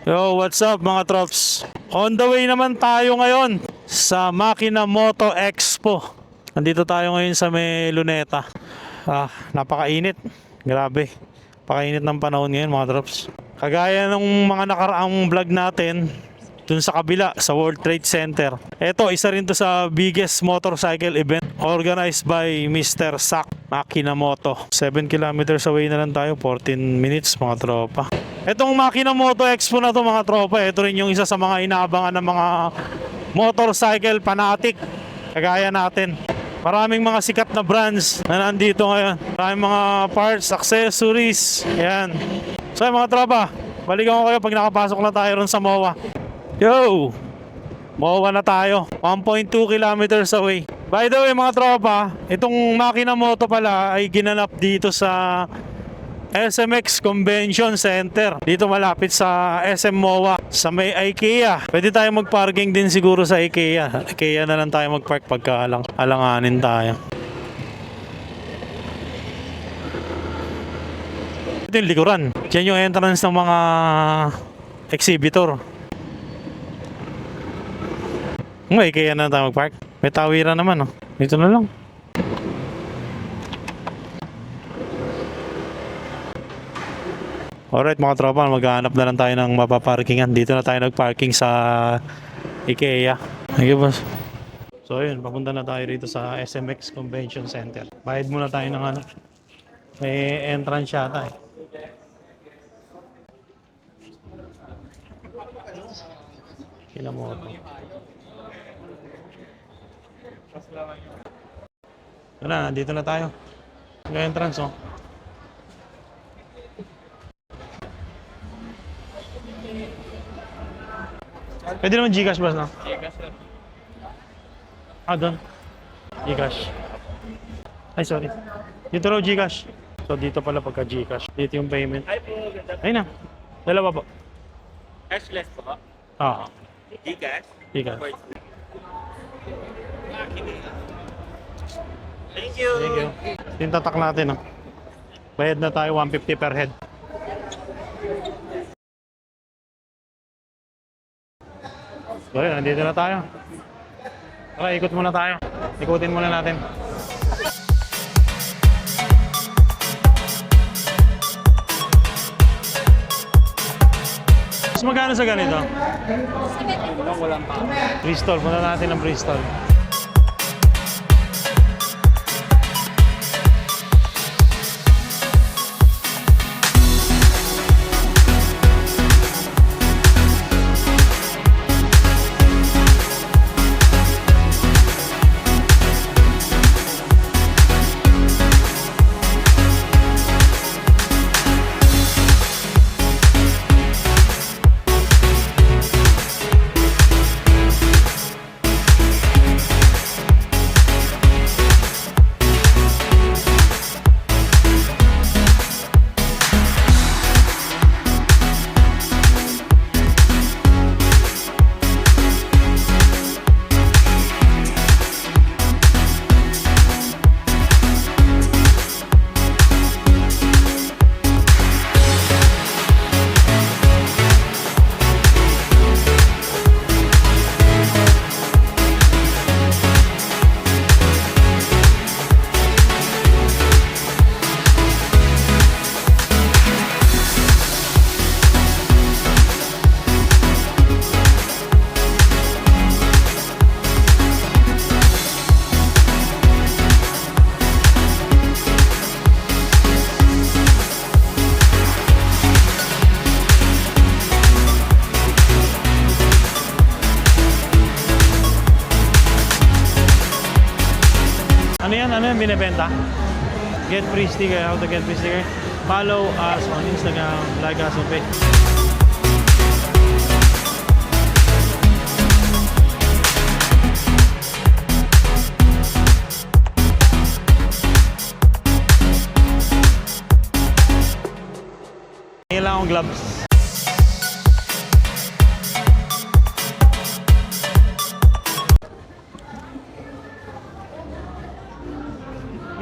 Yo, what's up mga trops? On the way naman tayo ngayon sa Makina Moto Expo. Nandito tayo ngayon sa may Luneta. Napakainit. Grabe. Pakainit ng panahon ngayon mga trops. Kagaya ng mga nakaraang vlog natin dun sa kabila, sa World Trade Center. Ito, isa rin to sa biggest motorcycle event organized by Mr. Sak Makina Moto. 7 kilometers away na lang tayo, 14 minutes mga tropa. Itong Makina Moto Expo na to mga tropa, ito rin yung isa sa mga inaabangan ng mga motorcycle fanatic kagaya natin. Maraming mga sikat na brands na nandito ngayon. Maraming mga parts, accessories. Ayan. So mga tropa, balikan ko kayo pag nakapasok na tayo ron sa MOA. Yo! MOA na tayo. 1.2 kilometers away. By the way mga tropa, itong Makina Moto pala ay ginanap dito sa SMX Convention Center. Dito malapit sa SM MOA, sa may IKEA. Pwede tayo mag-parking din siguro sa IKEA. IKEA na lang tayo mag-park pagka alanganin tayo. Ito yung likuran. Diyan yung entrance ng mga exhibitor. May IKEA na lang tayo mag-park. May tawiran naman, oh. Dito na lang. Alright mga tropa, maghahanap na lang tayo ng mapaparkingan. Dito na tayo nagparking sa IKEA. Okay boss. So yun, papunta na tayo rito sa SMX Convention Center. Bayad muna tayo ng ano. May entrance yata eh. Kila mo ito. Wala, dito na tayo. May entrance oh. Pwede naman Gcash boss, no? Gcash sir. Doon. Gcash. Ay, sorry. Dito raw Gcash. So, dito pala pagka Gcash. Dito yung payment. Ay po, ganda. Ayun na. Dalawa po. Cashless po. Gcash. Gcash. Thank you. Thank you. Yung tatak natin, no? Bayad na tayo 150 per head. So, yun, nandito na tayo. Tara, ikot muna tayo. Ikutin muna natin. Mas magkano sa ganito? Walang pa. Bristol, muna natin ang Bristol. Ano yan binibenta? Get free sticker. How to get free sticker? Follow us on Instagram. Like us on Facebook. Kailangan akong gloves.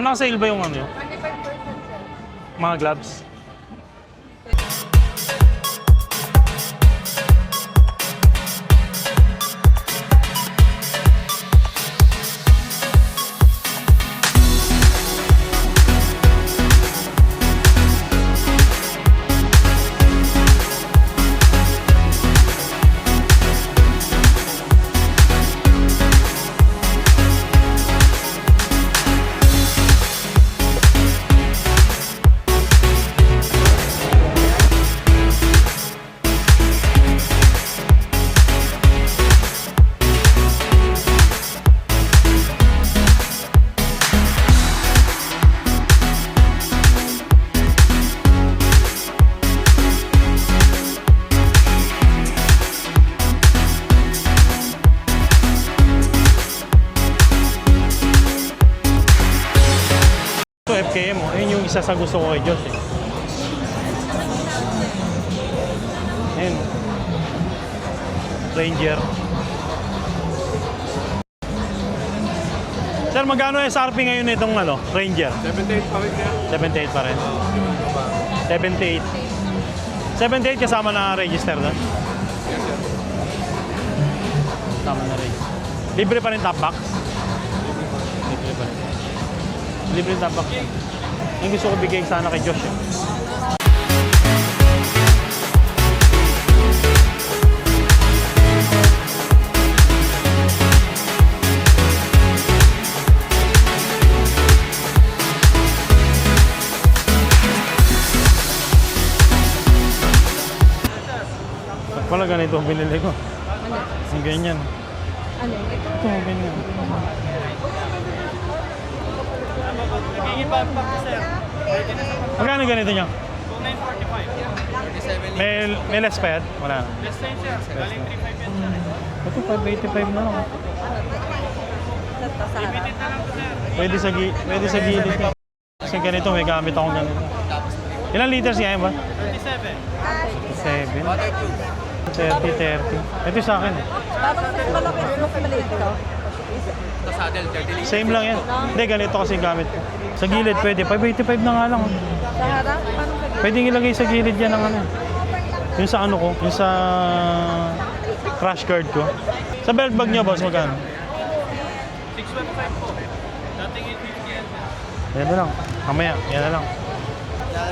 Naka-sale ba yung ano yun? Mga gloves? isa sa gusto ko kay Josh eh. Ayun. Ranger. Sir, magkano SRP ngayon itong ano, Ranger? 78 pa rin kaya. 78 pa rin. 78. 78 kasama na register doon? Kasama na register. Libre pa rin top box? Libre pa rin. Libre top box. Yung gusto ko bigay sana kay Josh eh. Wala ganito ang binili ko. Ang ganyan. Ano? Ito, ganyan. Magkano ganito niya? 945. May less pa yan? Wala na. Less time sir. Galing 35 yan sir. Ito, 585 na lang. Limited na lang to sir. Pwede sa gilid. Kasi ganito, may gamit akong ganito. Ilang liters yan ba? 37. 7. 30. Ito sa akin. Parang mas malaki, mas maliit ka. Ito saddle, 30 liters. Same lang yan. Hindi, ganito kasi yung gamit ko. Sa gilid, pwede. 585 na nga lang. Sa harap, paano ka Pwede ilagay sa gilid yan ng ano. Yung sa ano ko, yung sa crash guard ko. Sa belt bag niyo, boss, magkano? 615 po. Dating 850 yan sir. Yan na lang. Mamaya, yan na lang.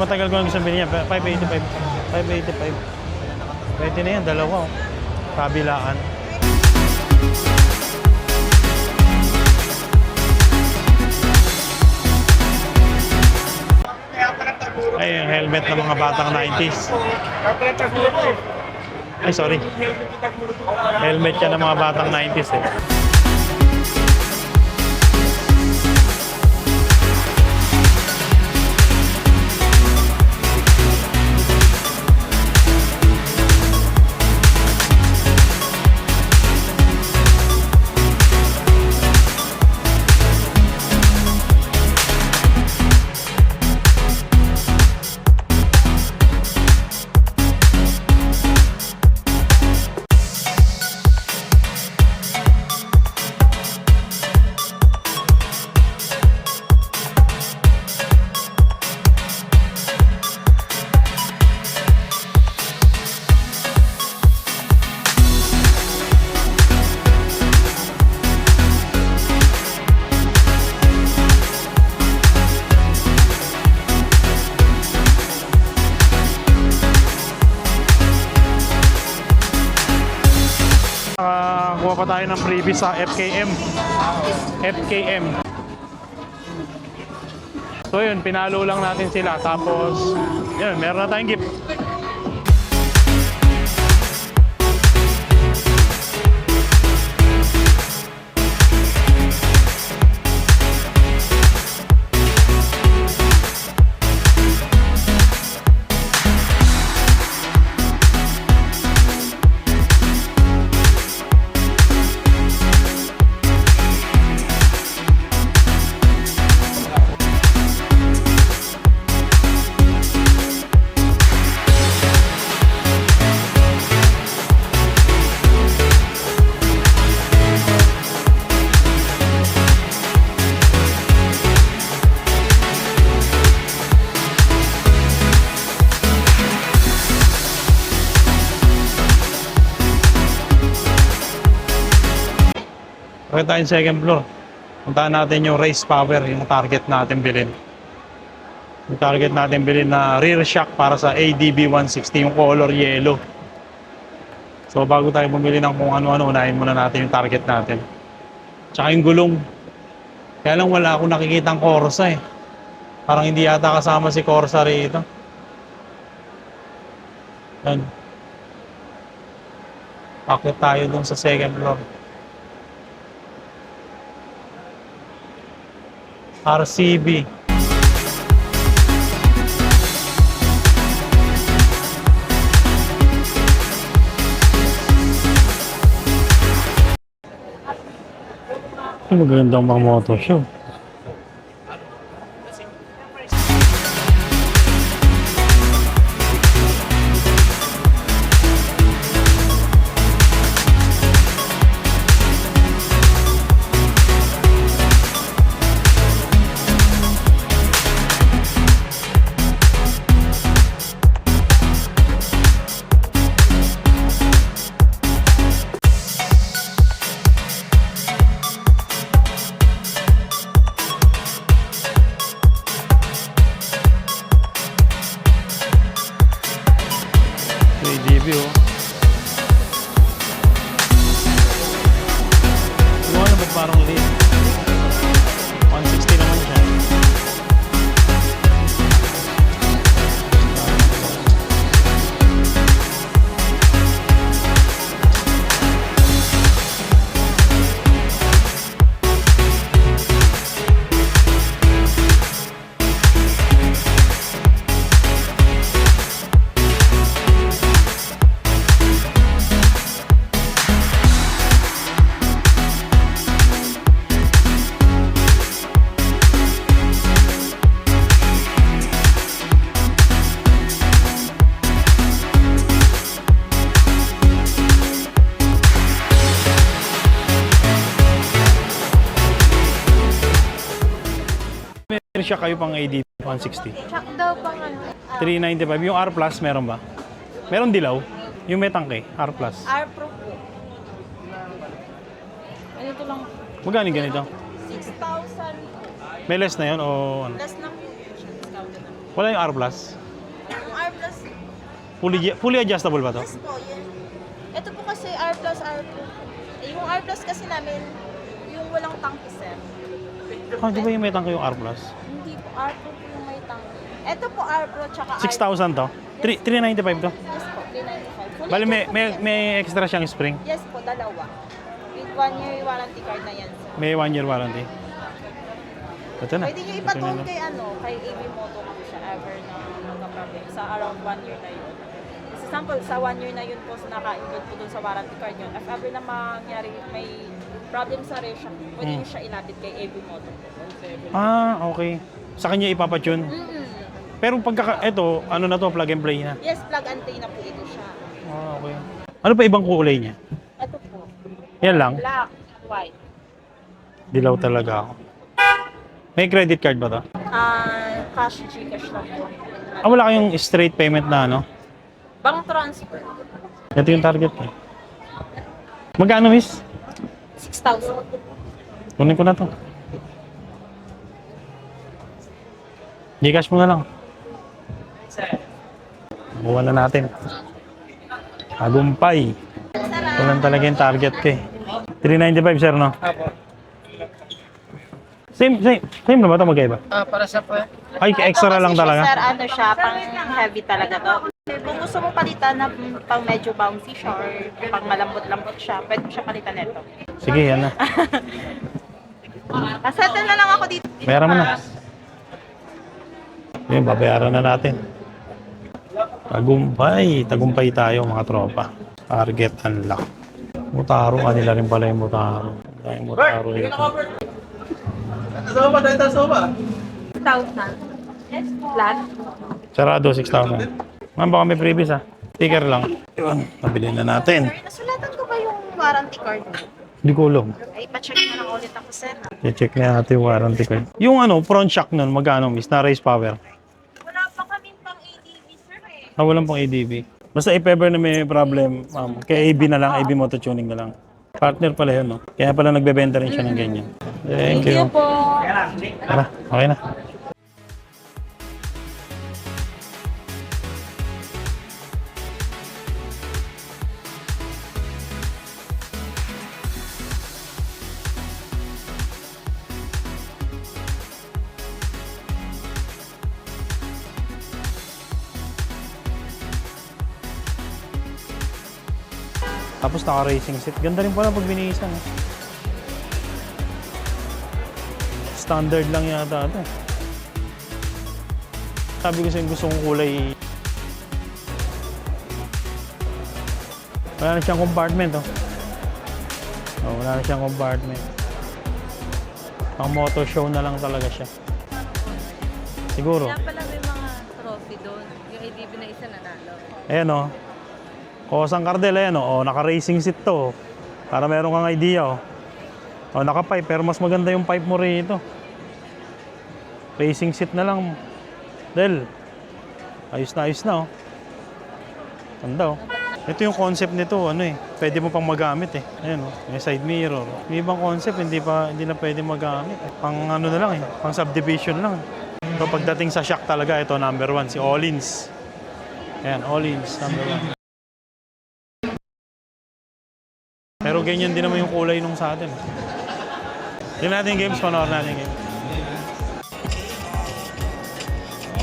Matagal ko lang gusto bilhin niya. 585. Pwede na yan, dalawa. Oh. Kabilaan. Ay, yung helmet ng mga batang 90s. Ay, sorry. Helmet yan ng mga batang 90s eh. Kuha pa tayo ng freebie sa FKM. So yun, pinalo lang natin sila. Tapos, yun, meron na tayong gift. Okay tayong second floor. Puntahan natin yung race power, yung target natin bilhin. Yung target natin bilhin na rear shock para sa ADB 160, yung color yellow. So bago tayo bumili ng kung ano-ano, unahin muna natin yung target natin. Tsaka yung gulong. Kaya lang wala akong nakikitang Corsa eh. Parang hindi yata kasama si Corsa rito. Yan. Akit tayo dun sa second floor. RCB. Magandang mga motor show. siya kayo pang ADB, 160. Chuck daw pang ano. 395. Yung R Plus, meron ba? Meron dilaw. Yung may tangke, R Plus. R Pro po. Ganito lang. Magkano yung ganito? 6,000. May less na yun o ano? Less na po yun siya. Discounted na. Wala yung R Plus? Yung R Plus, Fully adjustable ba to? yes po, yun. Ito po kasi R Plus, R Pro. Yung R Plus kasi namin, yung walang tangke, sir. Ah, di ba yung may tangke yung R Plus? Hindi po, R Pro po yung may tangke. Ito po R Pro, tsaka R 6,000 to? 395 to? Yes po, 395. Fully Bali, equipped po yan. may extra siyang spring. Yes po, dalawa. With 1-year warranty card na yan, sir. May 1 year warranty. Ito na. Pwede nyo ipaton kay kay AB Moto po siya ever na magka-problem sa around 1 year na yun. Sa example, sa 1 year na yun po, naka-include po dun sa warranty card yun. If ever na mangyari, may problem sa reshock, pwede nyo siya ilapit kay AB Moto. Ah, okay. Sa kanya ipapatune. Pero pagka, ito, ano na to, plug and play na. Yes, plug and play na po ito siya. Ah, okay. Ano pa ibang kulay niya? Ito po, Yan lang. black, white. Dilaw talaga ako. May credit card ba to? Cash, Gcash lang po. Ah, wala kayong straight payment na ano? Bank transfer, Ito yung target eh. Magkano, miss? 6,000. Kunin ko na to. Gcash mo na lang. Buwan na natin. Tagumpay. Ito lang talaga yung target ko eh. 395 sir, no? Same na ba ito magkaiba? Para sa po. Ay, extra lang Ito kasi talaga. siya, sir, ano siya, pang heavy talaga to. Kung gusto mo palitan na pang medyo bouncy siya or pang malambot-lambot siya, pwede mo siya palitan nito. Sige, yan na. Settle na lang ako dito. Bayaran mo na. Yun, babayaran na natin. Tagumpay. Tagumpay tayo mga tropa. Target unlock. Mutaro, kanila rin pala yung Mutaro. Yung Mutaro dito. Soba, dahil soba. 1,000. Flat. Sarado, 6,000. Ma'am, baka may previous ah. Sticker lang. Yun, nabili na natin. Sir, nasulatan ko ba yung warranty card mo? Hindi ko alam. Ay, pa-check na lang ulit ako, sir. I-check na natin yung warranty card. Yung ano, front shock nun, magkano miss? Na raise power. Wala pa kami pang ADV, sir eh. Ah, walang pang ADB. Basta if ever na may problem, kay AB na lang, AB Moto Tuning na lang. Partner pala yun, no? Kaya pala nagbebenta rin siya ng ganyan. Thank you. po. Tara, okay na. Tapos naka-racing seat. Ganda rin pala pag binihisan. Eh. Standard lang yata ito. Sabi ko sa'yo gusto kong kulay. Wala na siyang compartment. Oh, wala na siyang compartment. Pang motor show na lang talaga siya. Siguro. Kaya pala may mga trophy doon. Yung ADB na isa nanalo. Ayan o. O, San Cardel, ayan o. Naka-racing seat to. Para meron kang idea o. O, naka-pipe. Pero mas maganda yung pipe mo rito. Racing seat na lang. Del. Ayos na o. Ganda o. Ito yung concept nito, ano eh. Pwede mo pang magamit eh. Ayan o. May side mirror. May ibang concept, hindi na pwede magamit. Pang ano na lang eh. Pang subdivision lang. So, pagdating sa shock talaga, ito number 1, si Ollins. Ayan, Ollins, number 1. Pero ganyan din naman yung kulay nung sa atin. Tingnan natin yung games, panoorin natin yung games.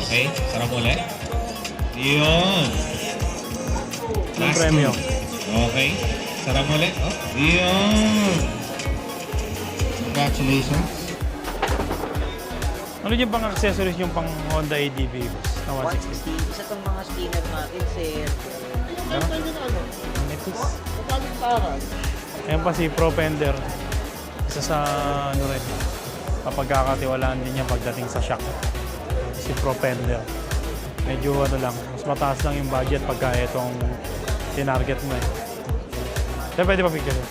Okay, sarap ulit. Yun. Yung premyo. Okay, sarap ulit. Oh, yun. Congratulations. Ano yung pang accessories yung pang Honda ADV na 160? 160. Isa itong mga spinner natin, sir. Nitis. Ayan pa si Pro Fender. Isa sa ano rin. Kapagkakatiwalaan din niya pagdating sa shock. Si Pro Fender. Medyo ano lang, mas mataas lang yung budget pagka itong tinarget mo eh. Kaya pwede pa picture yun?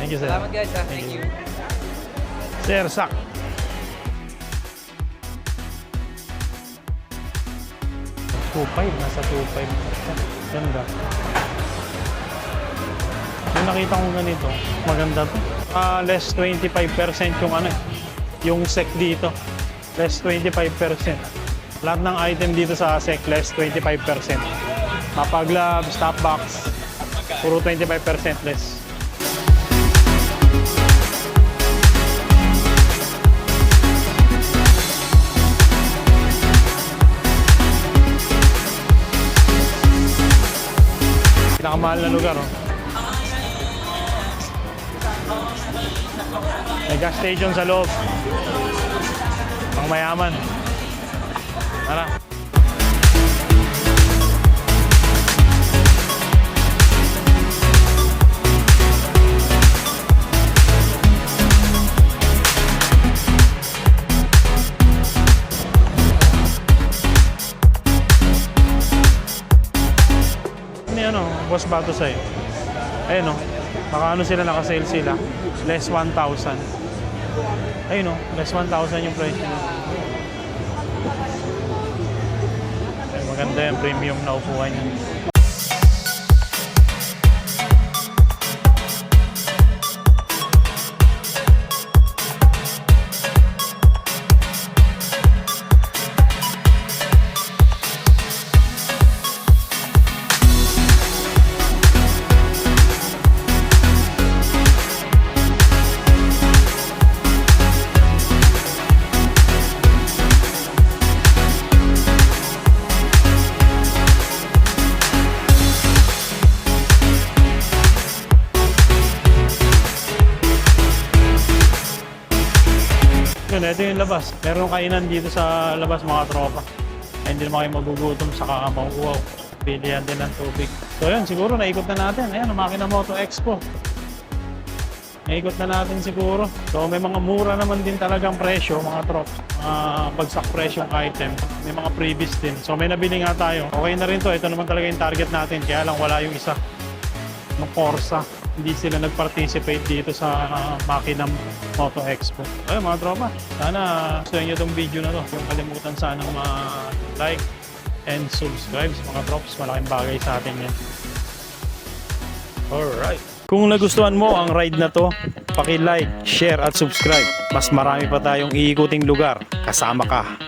Thank you, sir. Salamat guys ha. Thank you. Sir, sak. Nasa 2.5. Ganda. Yung nakita ko ganito, maganda to. Less 25% yung ano, yung SEC dito. Less 25%. Lahat ng item dito sa SEC, less 25%. Mapag-glove, stop box, puro 25% less. Pinakamahal na lugar, oh. May gas station sa loob. Pang mayaman. Tara. Ano, boss bato sa'yo. Ayun o, naka ano sila, naka-sale sila. Less 1,000. Ayun o, less 1,000 yung price nila. Ay, maganda yung premium na upuan yun. Yun, ito yung labas. Meron kainan dito sa labas mga tropa. Ay, hindi naman kayo magugutom sa kakapang-uwaw. Pilihan din ng tubig. So yun, siguro naikot na natin. Ayan, ang Makina Moto Expo. Naikot na natin siguro. So may mga mura naman din talagang presyo mga tropa. Bagsak presyong item. May mga previous din. So may nabili nga tayo. Okay na rin to. Ito naman talaga yung target natin. Kaya lang wala yung isa. Yung Corsa. Hindi sila nag-participate dito sa Makina Moto Expo. Ayun mga tropa, sana gusto nyo itong video na to. Huwag kalimutan sana like and subscribe mga trops. Malaking bagay sa atin yan. Alright. Kung nagustuhan mo ang ride na to, paki-like, share at subscribe. Mas marami pa tayong iikuting lugar. Kasama ka.